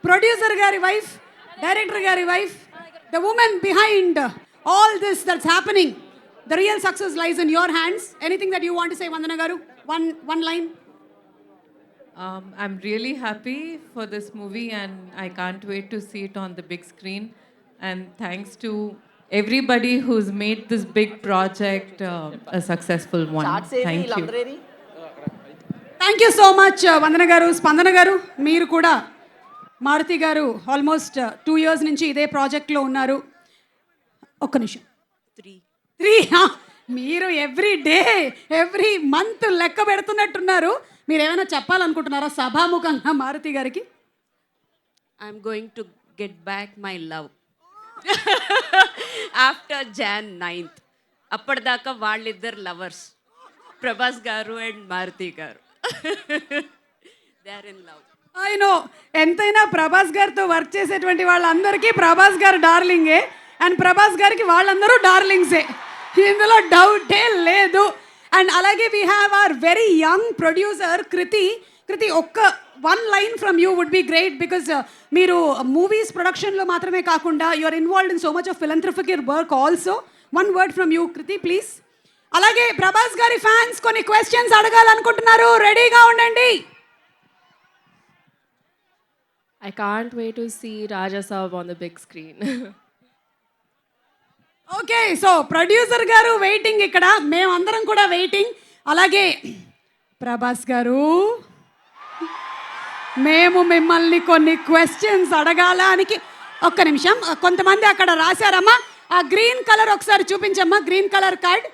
Producer గారి wife, director గారి wife, the women behind all this that's happening. The real success lies in your hands. Anything that you want to say, Vandana garu? One line. I'm really happy for this movie and I can't wait to see it on the big screen. And thanks to everybody who's made this big project a successful one. Thank you. Thank you so much, Vandana garu. Spandana garu, మీరు కూడా మారుతి గారు almost 2 years నుంచి ఇదే ప్రాజెక్ట్లో ఉన్నారు. ఒక్క నిమిషం. 3 మీరు ఎవ్రీ డే ఎవ్రీ మంత్ లెక్క పెడుతున్నట్టున్నారు. మీరు ఏమైనా చెప్పాలనుకుంటున్నారా సభాముఖంగా మారుతి గారికి? I'm going to get back my love after Jan 9th. అప్పటిదాకా వాళ్ళిద్దరు లవర్స్, ప్రభాస్ గారు అండ్ మారుతి గారు. They are in love. I know, ఎంతైనా ప్రభాస్ గారితో వర్క్ చేసేటువంటి వాళ్ళందరికీ ప్రభాస్ గారు డార్లింగే, అండ్ ప్రభాస్ గారికి వాళ్ళందరూ డార్లింగ్సే, ఇందులో డౌటే లేదు. అండ్ అలాగే we have our very young producer Kriti ఒక్క one line from you would be great, because మీరు మూవీస్ ప్రొడక్షన్లో మాత్రమే కాకుండా you are involved in so much of philanthropic work also. One word from you Kriti please. అలాగే ప్రభాస్ గారి fans కొన్ని questions అడగాలనుకుంటున్నారు, రెడీగా ఉండండి. I can't wait to see Raja Saab on the big screen. Okay, so producer గారు waiting, ఇక్కడ మేమందరం కూడా waiting. అలాగే ప్రభాస్ గారు, మేము మిమ్మల్ని కొన్ని క్వశ్చన్స్ అడగాలానికి ఒక్క నిమిషం. కొంతమంది అక్కడ రాశారమ్మా, ఆ గ్రీన్ కలర్ ఒకసారి చూపించమ్మా, గ్రీన్ కలర్ కార్డ్.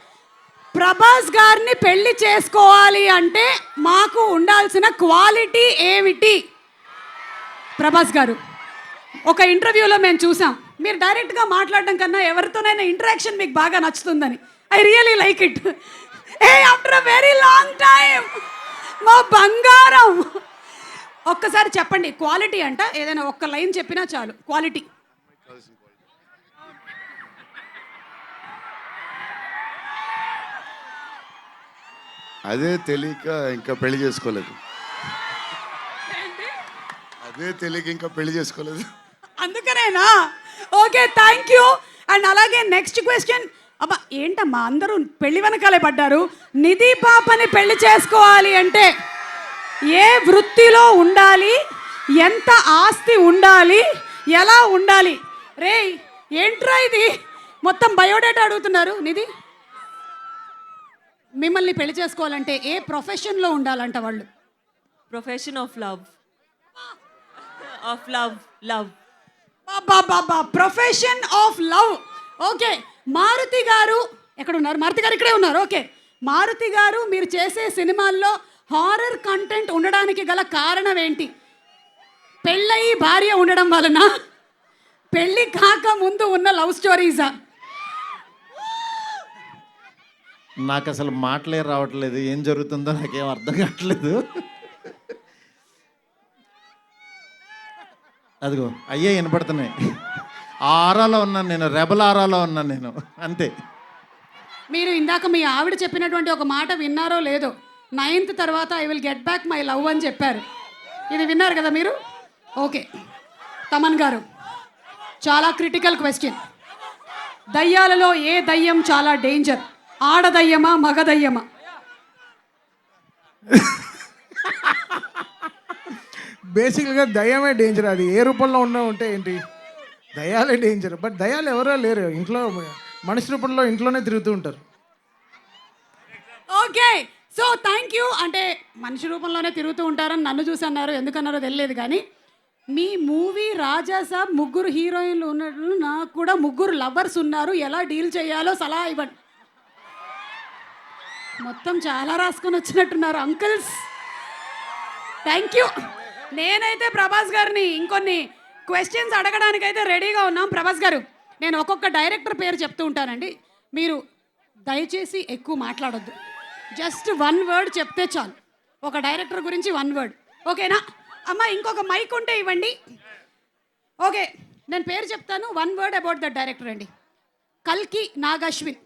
ప్రభాస్ గారిని పెళ్లి చేసుకోవాలి అంటే మాకు ఉండాల్సిన క్వాలిటీ ఏమిటి? ప్రభాస్ గారు, ఒక ఇంటర్వ్యూలో మేము చూసాం, మీరు డైరెక్ట్గా మాట్లాడడం కన్నా ఎవరితోనైనా ఇంటరాక్షన్ మీకు బాగా నచ్చుతుందని. I really like it. After a very long time మా బంగారం, ఒక్కసారి చెప్పండి క్వాలిటీ అంట, ఏదైనా ఒక్క లైన్ చెప్పినా చాలు. క్వాలిటీ. అదే తెలియక ఇంకా పెళ్లి చేసుకోలేదు. అదే తెలియక ఇంకా పెళ్లి చేసుకోలేదు, అందుకనేనా? Okay, thank you. అండ్ అలాగే నెక్స్ట్ క్వశ్చన్. అబ్బా ఏంటమ్మా అందరూ పెళ్లి వెనకాలే పడ్డారు. నిధి పాపని పెళ్లి చేసుకోవాలి అంటే ఏ వృత్తిలో ఉండాలి, ఎంత ఆస్తి ఉండాలి, ఎలా ఉండాలి? రే ఏంట్రా ఇది, మొత్తం బయోడేటా అడుగుతున్నారు. నిధి, మిమ్మల్ని పెళ్లి చేసుకోవాలంటే ఏ ప్రొఫెషన్లో ఉండాలంట వాళ్ళు? Profession of love. Of love. Love. బాబా, profession of love. Okay, Maruthi గారు ఎక్కడ ఉన్నారు? మారుతి గారు ఇక్కడే ఉన్నారు. ఓకే, మారుతి గారు, మీరు చేసే సినిమాల్లో హారర్ కంటెంట్ ఉండడానికి గల కారణం ఏంటి? పెళ్ళయి భార్య ఉండడం వలన, పెళ్ళి కాక ముందు ఉన్న లవ్ స్టోరీసా? నాకు అసలు మాటలే రావట్లేదు, ఏం జరుగుతుందో నాకేం అర్థం కావట్లేదు. అదిగో అయ్యే వినపడుతున్నాయి. ఆ ఆరాలో ఉన్నాను నేను, రెబల్ ఆరాలో ఉన్నాను నేను, అంతే. మీరు ఇందాక మీ ఆవిడ చెప్పినటువంటి ఒక మాట విన్నారో లేదో, 9th తర్వాత I will get back my love అని చెప్పారు. ఇది విన్నారు కదా మీరు? ఓకే, తమన్ గారు, చాలా క్రిటికల్ క్వశ్చన్. దయ్యాలలో ఏ దయ్యం చాలా డేంజర్? ఆడదయ్యమా, మగదయ్యమా? బేసిక్గా దయ్యమే డేంజర్. అది ఏ రూపంలో ఉంటే ఏంటి, దయ్యాలే డేంజర్. బట్ దయ్యాలు ఎవరో లేరు, ఇంట్లో మనిషి రూపంలో ఇంట్లోనే తిరుగుతూ ఉంటారు. Okay, so thank you. అంటే మనిషి రూపంలోనే తిరుగుతూ ఉంటారని నన్ను చూసి అన్నారు, ఎందుకన్నారో తెలియదు. కానీ మీ మూవీ రాజా సాబ్ 3 హీరోయిన్లు ఉన్నట్లు, నాకు కూడా 3 లవర్స్ ఉన్నారు, ఎలా డీల్ చేయాలో సలహా ఇవ్వండి. మొత్తం చాలా రాసుకొని వచ్చినట్టున్నారు అంకుల్స్. Thank you. నేనైతే ప్రభాస్ గారిని ఇంకొన్ని క్వశ్చన్స్ అడగడానికైతే రెడీగా ఉన్నాం. ప్రభాస్ గారు, నేను ఒక్కొక్క డైరెక్టర్ పేరు చెప్తూ ఉంటానండి, మీరు దయచేసి ఎక్కువ మాట్లాడొద్దు, జస్ట్ 1 word చెప్తే చాలు. ఒక డైరెక్టర్ గురించి 1 word, ఓకేనా? అమ్మ ఇంకొక మైక్ ఉంటే ఇవ్వండి. ఓకే, నేను పేరు చెప్తాను, 1 word అబౌట్ ద డైరెక్టర్ అండి. కల్కి Nag Ashwin.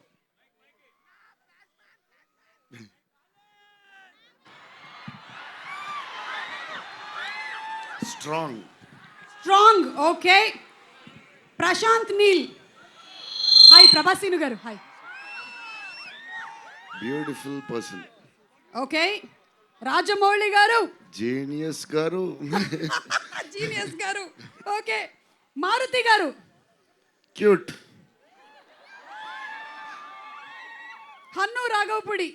Strong strong. Okay, Prashanth Neel. Hi Prabhas Srinu గారు. Hi. Beautiful person. Okay, Rajamouli గారు. జీనియస్ గారు. జీనియస్ గారు. ఓకే, మారుతి గారు. క్యూట్. హన్ను రాఘవపుడి.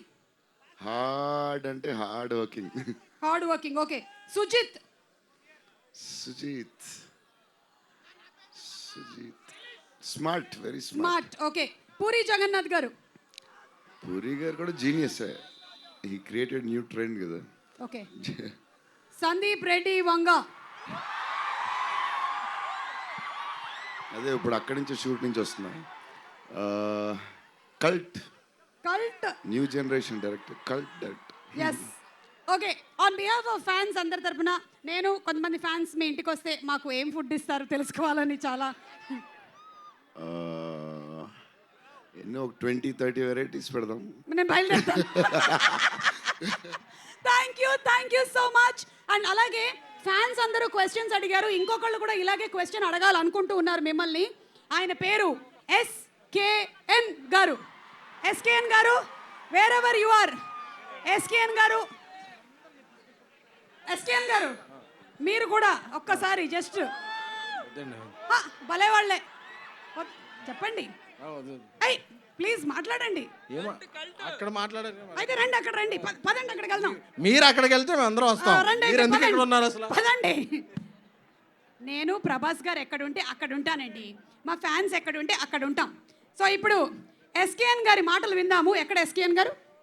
హార్డ్ అంటే hard working. Hard working. Okay, Sujeeth. Sujeeth. Smart, very smart. Smart. Okay, Puri Jagannadh గారు. పూరి గారు కూడా genius. He created new trend కదా. ఓకే, సందీప్ రెడ్డి వంగ. అదే ఇప్పుడు అక్కడి నుంచి షూట్ నుంచి వస్తున్నా. Cult. Cult. New generation director, cult director. Yes. Okay, on behalf of fans అందరి తరపున నేను కొంతమంది ఫ్యాన్స్ మీ ఇంటికి వస్తే మాకు ఏం ఫుడ్ ఇస్తారు తెలుసుకోవాలని చాలా. ఎన్నో ఒక 20-30 వెరైటీస్ పెడదాం. నేను బయలుదేరుతాను. Thank you so much. And అలాగే ఫ్యాన్స్ అందరూ క్వశ్చన్స్ అడిగారు. ఇంకొకళ్ళు కూడా ఇలాగే క్వశ్చన్ అడగాలనుకుంటూ ఉన్నారు మిమ్మల్ని. ఆయన పేరు SKN గారు. SKN గారు, wherever you are. SKN గారు, SKN గారు మీరు కూడా ఒక్కసారి జస్ట్ భలే వాళ్ళే చెప్పండి. అయ్ ప్లీజ్ మాట్లాడండి. అక్కడ మాట్లాడారు. అయితే రండి, అక్కడ రండి. పదండి, అక్కడికి వెళ్దాం. మీరు అక్కడికి వెళ్తే మేము అందరం వస్తాం. రండి, మీరు ఎందుకు ఇక్కడ ఉన్నారు అసలు? పదండి. నేను ప్రభాస్ గారు ఎక్కడ ఉంటే అక్కడ ఉంటానండి. మా ఫ్యాన్స్ ఎక్కడ ఉంటే అక్కడ ఉంటాం. సో ఇప్పుడు SKN గారి మాటలు విందాము. ఎక్కడ SKN గారు?